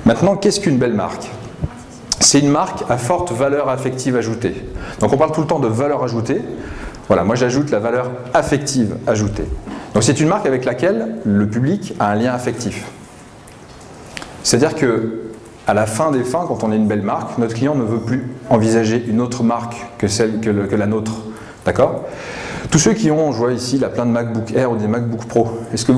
Maintenant, qu'est-ce qu'une belle marque? C'est une marque à forte valeur affective ajoutée. Donc on parle tout le temps de valeur ajoutée. Voilà, moi j'ajoute la valeur affective ajoutée. Donc c'est une marque avec laquelle le public a un lien affectif. C'est-à-dire que à la fin des fins, quand on est une belle marque, notre client ne veut plus envisager une autre marque que la nôtre. D'accord? Tous ceux qui ont, je vois ici, là, plein de MacBook Air ou des MacBook Pro, est-ce que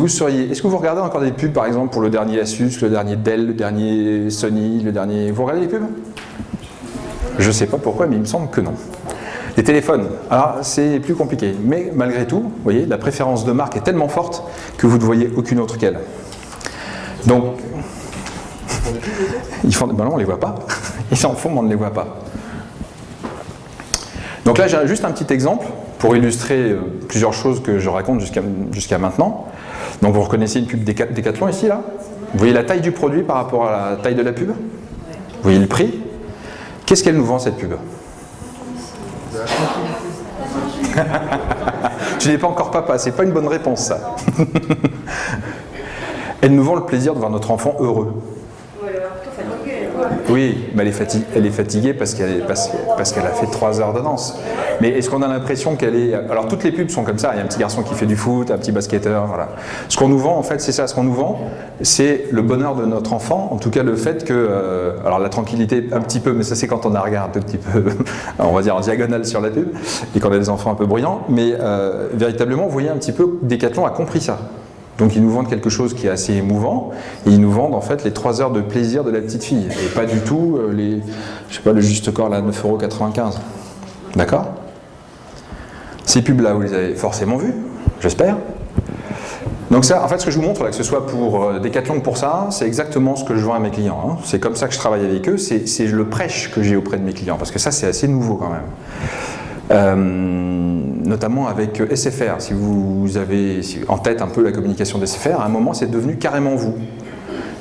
vous regardez encore des pubs, par exemple, pour le dernier Asus, le dernier Dell, le dernier Sony, le dernier... Vous regardez les pubs? Je ne sais pas pourquoi, mais il me semble que non. Les téléphones, alors c'est plus compliqué, mais malgré tout, vous voyez, la préférence de marque est tellement forte que vous ne voyez aucune autre qu'elle. Donc, ben non, on ne les voit pas. Ils en font, mais on ne les voit pas. Donc là, j'ai juste un petit exemple pour illustrer plusieurs choses que je raconte jusqu'à maintenant. Donc vous reconnaissez une pub Decathlon ici, là? Vous voyez la taille du produit par rapport à la taille de la pub? Vous voyez le prix? Qu'est-ce qu'elle nous vend, cette pub? Tu n'es pas encore papa, c'est pas une bonne réponse, ça. Elle nous vend le plaisir de voir notre enfant heureux. Oui, mais elle est fatiguée parce qu'elle a fait 3 heures de danse. Mais est-ce qu'on a l'impression qu'elle est... Alors toutes les pubs sont comme ça, il y a un petit garçon qui fait du foot, un petit basketteur, voilà. Ce qu'on nous vend, en fait, c'est ça. Ce qu'on nous vend, c'est le bonheur de notre enfant, en tout cas le fait que... alors la tranquillité, un petit peu, mais ça c'est quand on a regardé un tout petit peu, on va dire en diagonale sur la pub, et qu'on a des enfants un peu bruyants, mais véritablement, vous voyez un petit peu, Decathlon a compris ça. Donc ils nous vendent quelque chose qui est assez émouvant, et ils nous vendent en fait les 3 heures de plaisir de la petite fille, et pas du tout le juste corps là, 9,95 €. D'accord? Ces pubs-là, vous les avez forcément vues, j'espère. Donc ça, en fait, ce que je vous montre, là, que ce soit pour Decathlon ou pour ça, c'est exactement ce que je vends à mes clients. Hein. C'est comme ça que je travaille avec eux, c'est le prêche que j'ai auprès de mes clients, parce que ça, c'est assez nouveau quand même. Notamment avec SFR, si vous avez en tête un peu la communication d'SFR, à un moment c'est devenu carrément vous.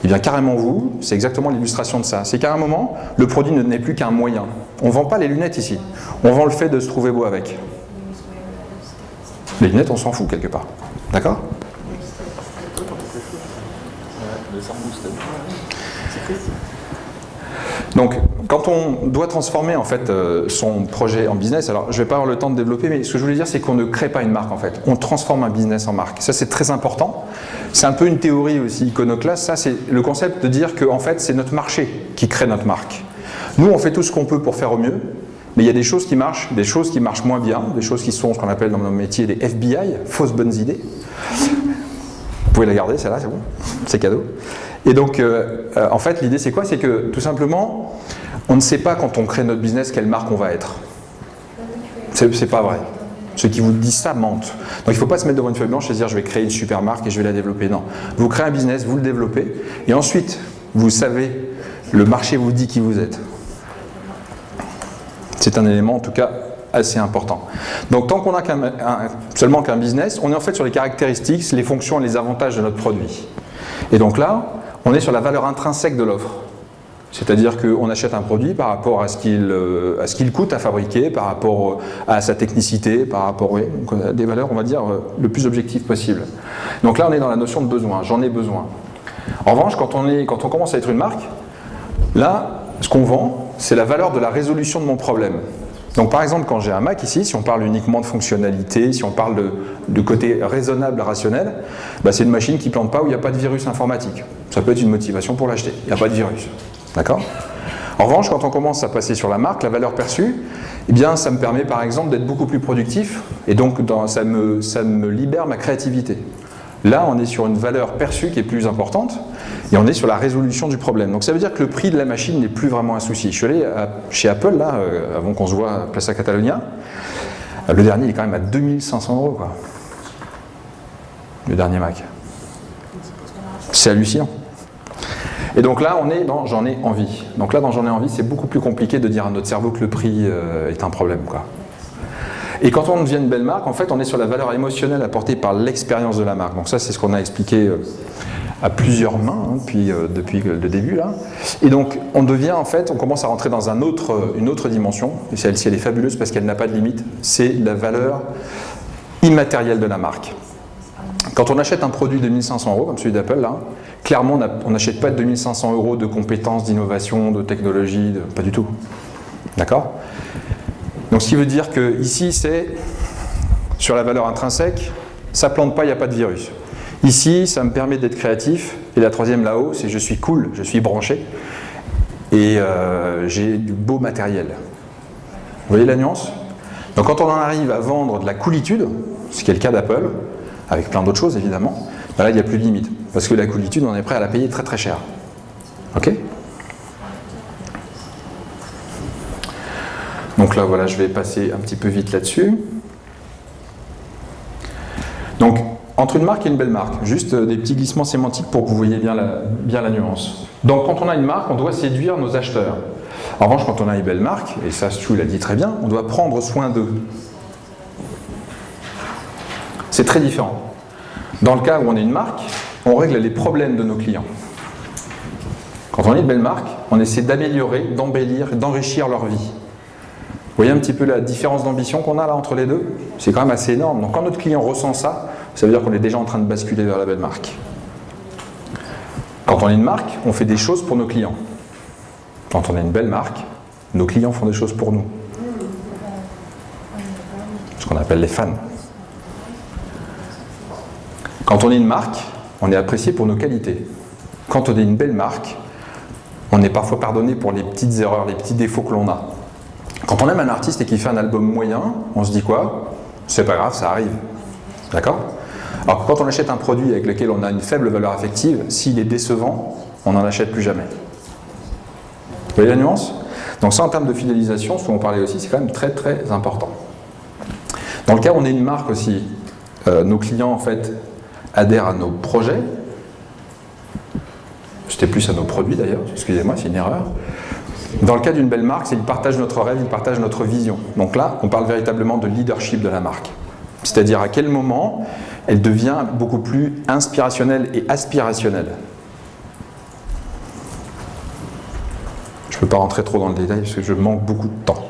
Et bien carrément vous, c'est exactement l'illustration de ça. C'est qu'à un moment, le produit n'est plus qu'un moyen. On ne vend pas les lunettes ici, on vend le fait de se trouver beau avec. Les lunettes, on s'en fout quelque part. D'accord ? Donc, quand on doit transformer en fait son projet en business, alors je ne vais pas avoir le temps de développer, mais ce que je voulais dire, c'est qu'on ne crée pas une marque en fait. On transforme un business en marque. Ça, c'est très important. C'est un peu une théorie aussi iconoclaste. Ça, c'est le concept de dire que en fait, c'est notre marché qui crée notre marque. Nous, on fait tout ce qu'on peut pour faire au mieux, mais il y a des choses qui marchent moins bien, des choses qui sont ce qu'on appelle dans notre métier des FBI, fausses bonnes idées. Vous pouvez la garder, celle-là, c'est bon, c'est cadeau. Et donc, en fait, l'idée, c'est quoi? C'est que, tout simplement, on ne sait pas, quand on crée notre business, quelle marque on va être. C'est pas vrai. Ceux qui vous disent ça mentent. Donc, il ne faut pas se mettre devant une feuille blanche et se dire, je vais créer une super marque et je vais la développer. Non. Vous créez un business, vous le développez, et ensuite, vous savez, le marché vous dit qui vous êtes. C'est un élément, en tout cas, assez important. Donc, tant qu'on n'a seulement qu'un business, on est en fait sur les caractéristiques, les fonctions et les avantages de notre produit. Et donc là, on est sur la valeur intrinsèque de l'offre. C'est-à-dire qu'on achète un produit par rapport à ce qu'il coûte à fabriquer, par rapport à sa technicité, par rapport à des valeurs, on va dire, le plus objectives possible. Donc là, on est dans la notion de besoin. J'en ai besoin. En revanche, quand on commence à être une marque, là, ce qu'on vend, c'est la valeur de la résolution de mon problème. Donc par exemple, quand j'ai un Mac ici, si on parle uniquement de fonctionnalité, si on parle de côté raisonnable, rationnel, bah c'est une machine qui ne plante pas où il n'y a pas de virus informatique. Ça peut être une motivation pour l'acheter, il n'y a pas de virus. D'accord ? En revanche, quand on commence à passer sur la marque, la valeur perçue, eh bien, ça me permet par exemple d'être beaucoup plus productif et donc ça me libère ma créativité. Là, on est sur une valeur perçue qui est plus importante et on est sur la résolution du problème. Donc ça veut dire que le prix de la machine n'est plus vraiment un souci. Je suis allé chez Apple, là, avant qu'on se voit à Plaza Catalunya. Le dernier, il est quand même à 2500 €, quoi. Le dernier Mac. C'est hallucinant. Et donc là, on est dans j'en ai envie. Donc là, dans j'en ai envie, c'est beaucoup plus compliqué de dire à notre cerveau que le prix est un problème, quoi. Et quand on devient une belle marque, en fait, on est sur la valeur émotionnelle apportée par l'expérience de la marque. Donc ça, c'est ce qu'on a expliqué à plusieurs mains depuis le début, là. Et donc, on devient, en fait, on commence à rentrer dans une autre dimension. Et celle-ci, elle est fabuleuse parce qu'elle n'a pas de limite. C'est la valeur immatérielle de la marque. Quand on achète un produit de 1500 €, comme celui d'Apple, là, Clairement, on n'achète pas 2500 € de compétences, d'innovation, de technologie, pas du tout. D'accord? Donc ce qui veut dire que ici, c'est sur la valeur intrinsèque, ça plante pas, il n'y a pas de virus. Ici, ça me permet d'être créatif. Et la troisième là-haut, c'est je suis cool, je suis branché. Et j'ai du beau matériel. Vous voyez la nuance? Donc quand on en arrive à vendre de la coolitude, ce qui est le cas d'Apple, avec plein d'autres choses évidemment, ben là il n'y a plus de limite. Parce que la coolitude, on est prêt à la payer très très cher. Ok? Donc là voilà, je vais passer un petit peu vite là-dessus. Donc, entre une marque et une belle marque, juste des petits glissements sémantiques pour que vous voyez bien la nuance. Donc quand on a une marque, on doit séduire nos acheteurs. En revanche, quand on a une belle marque, et ça Stu l'a dit très bien, on doit prendre soin d'eux. C'est très différent. Dans le cas où on est une marque, on règle les problèmes de nos clients. Quand on est une belle marque, on essaie d'améliorer, d'embellir et d'enrichir leur vie. Vous voyez un petit peu la différence d'ambition qu'on a là entre les deux? C'est quand même assez énorme. Donc quand notre client ressent ça, ça veut dire qu'on est déjà en train de basculer vers la belle marque. Quand on est une marque, on fait des choses pour nos clients. Quand on est une belle marque, nos clients font des choses pour nous. Ce qu'on appelle les fans. Quand on est une marque, on est apprécié pour nos qualités. Quand on est une belle marque, on est parfois pardonné pour les petites erreurs, les petits défauts que l'on a. Quand on aime un artiste et qu'il fait un album moyen, on se dit quoi? C'est pas grave, ça arrive. D'accord? Alors quand on achète un produit avec lequel on a une faible valeur affective, s'il est décevant, on n'en achète plus jamais. Vous voyez la nuance? Donc ça, en termes de fidélisation, ce dont on parlait aussi, c'est quand même très très important. Dans le cas où on est une marque aussi, nos clients en fait adhèrent à nos projets. C'était plus à nos produits d'ailleurs, excusez-moi, c'est une erreur. Dans le cas d'une belle marque, c'est qu'ils partagent notre rêve, ils partagent notre vision. Donc là, on parle véritablement de leadership de la marque. C'est-à-dire à quel moment elle devient beaucoup plus inspirationnelle et aspirationnelle. Je ne peux pas rentrer trop dans le détail parce que je manque beaucoup de temps.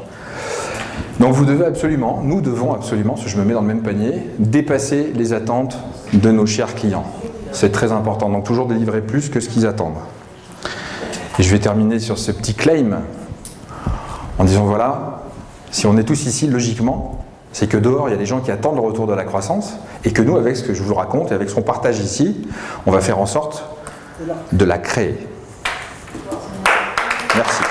Donc vous devez absolument, nous devons absolument, parce que je me mets dans le même panier, dépasser les attentes de nos chers clients. C'est très important, donc toujours délivrer plus que ce qu'ils attendent. Et je vais terminer sur ce petit claim en disant voilà, si on est tous ici, logiquement, c'est que dehors, il y a des gens qui attendent le retour de la croissance et que nous, avec ce que je vous raconte et avec ce qu'on partage ici, on va faire en sorte de la créer. Merci.